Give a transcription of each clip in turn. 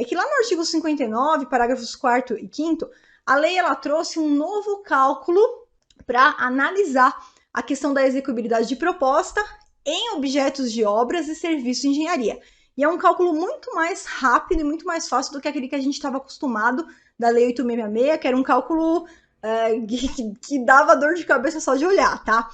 é que lá no artigo 59, parágrafos 4º e 5º, a lei ela trouxe um novo cálculo para analisar a questão da execuibilidade de proposta em objetos de obras e serviços de engenharia. E é um cálculo muito mais rápido e muito mais fácil do que aquele que a gente estava acostumado da Lei 8666, que era um cálculo que dava dor de cabeça só de olhar, tá?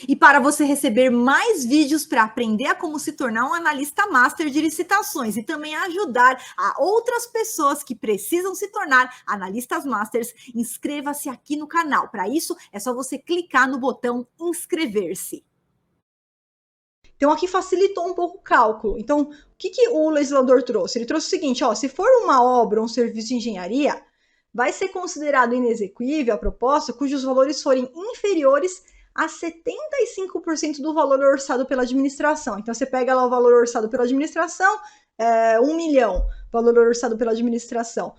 E para você receber mais vídeos para aprender a como se tornar um analista master de licitações e também ajudar a outras pessoas que precisam se tornar analistas masters, inscreva-se aqui no canal. Para isso, é só você clicar no botão inscrever-se. Então, aqui facilitou um pouco o cálculo. Então, o que o legislador trouxe? Ele trouxe o seguinte, ó, se for uma obra ou um serviço de engenharia, vai ser considerado inexequível a proposta cujos valores forem inferiores a 75% do valor orçado pela administração. Então, você pega lá o valor orçado pela administração, 1 milhão, valor orçado pela administração.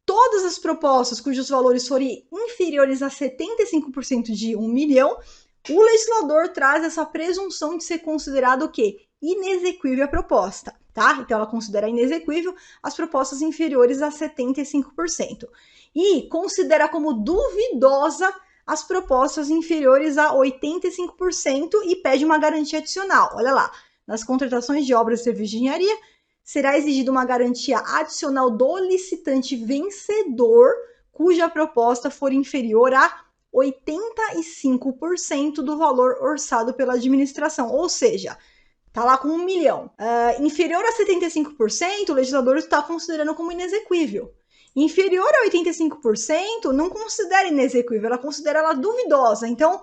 Todas as propostas cujos valores forem inferiores a 75% de 1 milhão, o legislador traz essa presunção de ser considerado o quê? Inexequível a proposta, tá? Então, ela considera inexequível as propostas inferiores a 75%. E considera como duvidosa as propostas inferiores a 85% e pede uma garantia adicional. Olha lá, nas contratações de obras e serviços de engenharia, será exigida uma garantia adicional do licitante vencedor, cuja proposta for inferior a 85% do valor orçado pela administração, ou seja, tá lá com 1 milhão. Inferior a 75%, o legislador está considerando como inexequível. Inferior a 85%, não considera inexequível, ela considera ela duvidosa. Então,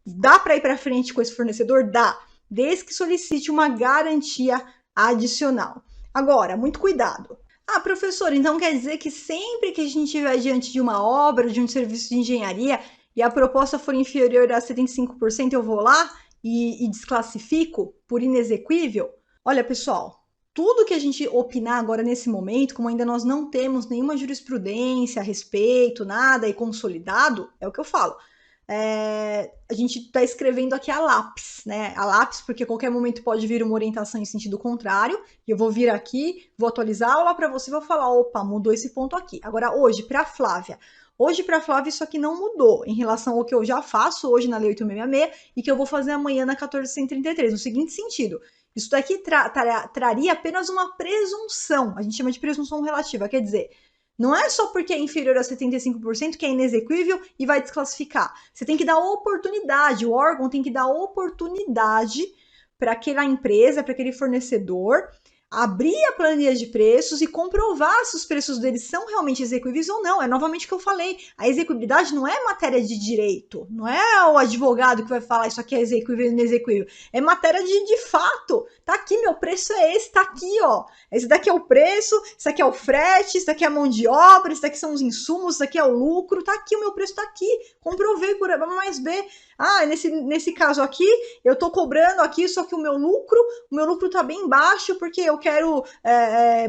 dá para ir para frente com esse fornecedor? Dá, desde que solicite uma garantia adicional. Agora, muito cuidado. Ah, professor, então quer dizer que sempre que a gente estiver diante de uma obra, de um serviço de engenharia, e a proposta for inferior a 75%, eu vou lá e desclassifico por inexequível? Olha, pessoal, tudo que a gente opinar agora nesse momento, como ainda nós não temos nenhuma jurisprudência a respeito, nada e consolidado, é o que eu falo. A gente está escrevendo aqui a lápis, né? A lápis, porque a qualquer momento pode vir uma orientação em sentido contrário, e eu vou vir aqui, vou atualizar a aula para você e vou falar, opa, mudou esse ponto aqui. Agora, hoje, para a Flávia, isso aqui não mudou em relação ao que eu já faço hoje na Lei 8666 e que eu vou fazer amanhã na 1433, no seguinte sentido. Isso daqui traria apenas uma presunção, a gente chama de presunção relativa, quer dizer, não é só porque é inferior a 75% que é inexequível e vai desclassificar. Você tem que dar oportunidade, o órgão tem que dar oportunidade para aquela empresa, para aquele fornecedor, abrir a planilha de preços e comprovar se os preços deles são realmente exequíveis ou não. É novamente o que eu falei, a execuibilidade não é matéria de direito, não é o advogado que vai falar isso aqui é exequível ou inexequível, é matéria de fato. Tá aqui, meu preço é esse, tá aqui, ó. Esse daqui é o preço, isso aqui é o frete, isso daqui é a mão de obra, isso daqui são os insumos, isso daqui é o lucro, tá aqui, o meu preço tá aqui, comprovei por A mais B. Ah, nesse caso aqui, eu tô cobrando aqui, só que o meu lucro tá bem baixo, porque eu quero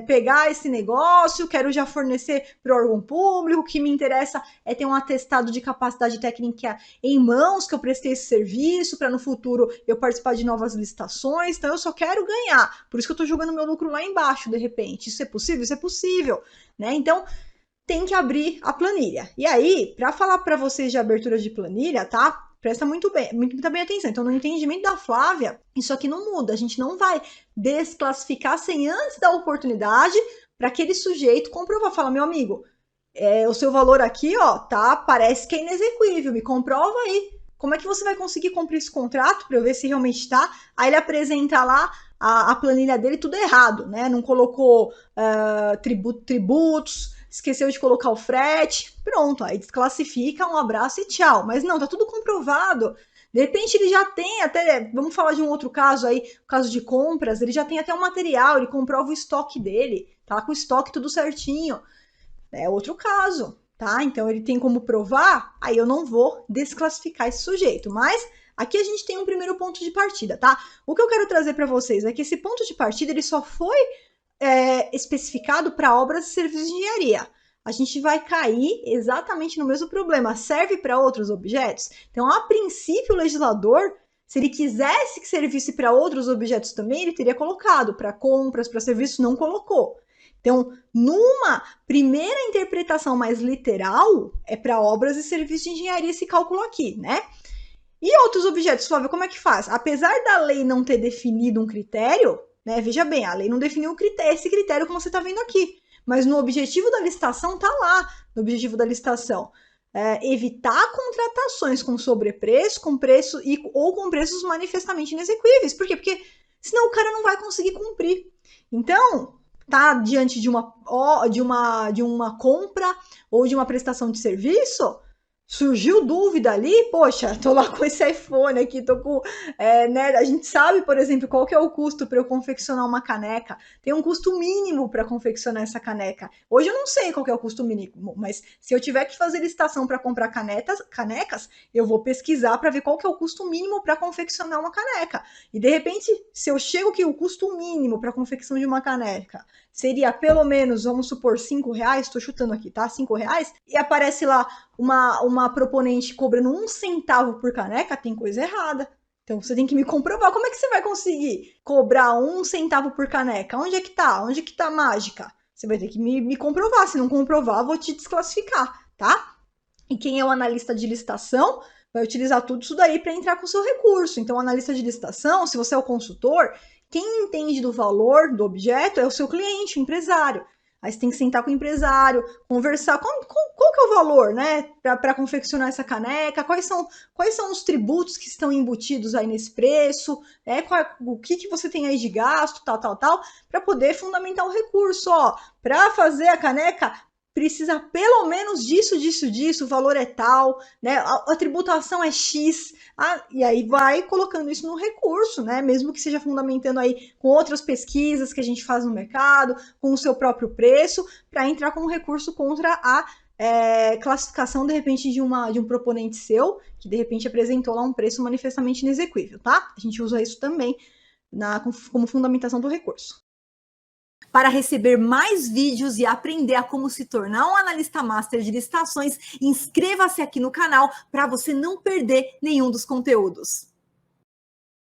pegar esse negócio, quero já fornecer para o órgão público, o que me interessa é ter um atestado de capacidade técnica em mãos, que eu prestei esse serviço, para no futuro eu participar de novas licitações, então eu só quero ganhar, por isso que eu tô jogando meu lucro lá embaixo, de repente. Isso é possível? Isso é possível, né? Então, tem que abrir a planilha. E aí, para falar para vocês de abertura de planilha, tá? Presta muito bem atenção. Então, no entendimento da Flávia, isso aqui não muda. A gente não vai desclassificar sem antes dar oportunidade para aquele sujeito comprovar. Fala, meu amigo, o seu valor aqui, ó, tá? Parece que é inexequível. Me comprova aí. Como é que você vai conseguir cumprir esse contrato para eu ver se realmente tá? Aí ele apresenta lá a planilha dele tudo errado, né? Não colocou tributos, esqueceu de colocar o frete, pronto, aí desclassifica, um abraço e tchau. Mas não, tá tudo comprovado. De repente ele já tem até, vamos falar de um outro caso aí, caso de compras, ele já tem até um material, ele comprova o estoque dele, tá lá com o estoque tudo certinho. É outro caso, tá? Então ele tem como provar, aí eu não vou desclassificar esse sujeito, mas aqui a gente tem um primeiro ponto de partida, tá? O que eu quero trazer para vocês é que esse ponto de partida ele só foi especificado para obras e serviços de engenharia. A gente vai cair exatamente no mesmo problema. Serve para outros objetos? Então, a princípio, o legislador Se ele quisesse que servisse para outros objetos também, ele teria colocado. Para compras, para serviços, não colocou. Então, numa primeira interpretação mais literal, é para obras e serviços de engenharia esse cálculo aqui, né? E outros objetos, Flávia, como é que faz? Apesar da lei não ter definido um critério, né? Veja bem, a lei não definiu esse critério como você está vendo aqui. Mas no objetivo da licitação está lá, no objetivo da licitação. Evitar contratações com sobrepreço, com preço ou com preços manifestamente inexequíveis. Por quê? Porque senão o cara não vai conseguir cumprir. Então, tá diante de uma compra ou de uma prestação de serviço, surgiu dúvida ali, poxa, tô lá com esse iPhone aqui, tô com, né, a gente sabe, por exemplo, qual que é o custo para eu confeccionar uma caneca, tem um custo mínimo para confeccionar essa caneca, hoje eu não sei qual que é o custo mínimo, mas se eu tiver que fazer licitação para comprar canecas, eu vou pesquisar para ver qual que é o custo mínimo para confeccionar uma caneca, e de repente, se eu chego que o custo mínimo para confecção de uma caneca seria pelo menos, vamos supor, R$5, estou chutando aqui, tá? R$5, e aparece lá uma proponente cobrando 1 centavo por caneca, tem coisa errada. Então você tem que me comprovar. Como é que você vai conseguir cobrar 1 centavo por caneca? Onde é que tá? Onde é que tá a mágica? Você vai ter que me comprovar. Se não comprovar, eu vou te desclassificar, tá? E quem é o analista de licitação vai utilizar tudo isso daí para entrar com o seu recurso. Então, o analista de licitação, se você é o consultor, quem entende do valor do objeto é o seu cliente, o empresário. Aí você tem que sentar com o empresário, conversar qual que é o valor, né, para confeccionar essa caneca, quais são os tributos que estão embutidos aí nesse preço, né, o que você tem aí de gasto, tal, para poder fundamentar o recurso. Ó, para fazer a caneca, precisa pelo menos disso, o valor é tal, né? A tributação é X, e aí vai colocando isso no recurso, né? Mesmo que seja fundamentando aí com outras pesquisas que a gente faz no mercado, com o seu próprio preço, para entrar com um recurso contra a classificação, de repente, de um proponente seu, que de repente apresentou lá um preço manifestamente inexequível, tá? A gente usa isso também como fundamentação do recurso. Para receber mais vídeos e aprender a como se tornar um analista master de licitações, inscreva-se aqui no canal para você não perder nenhum dos conteúdos.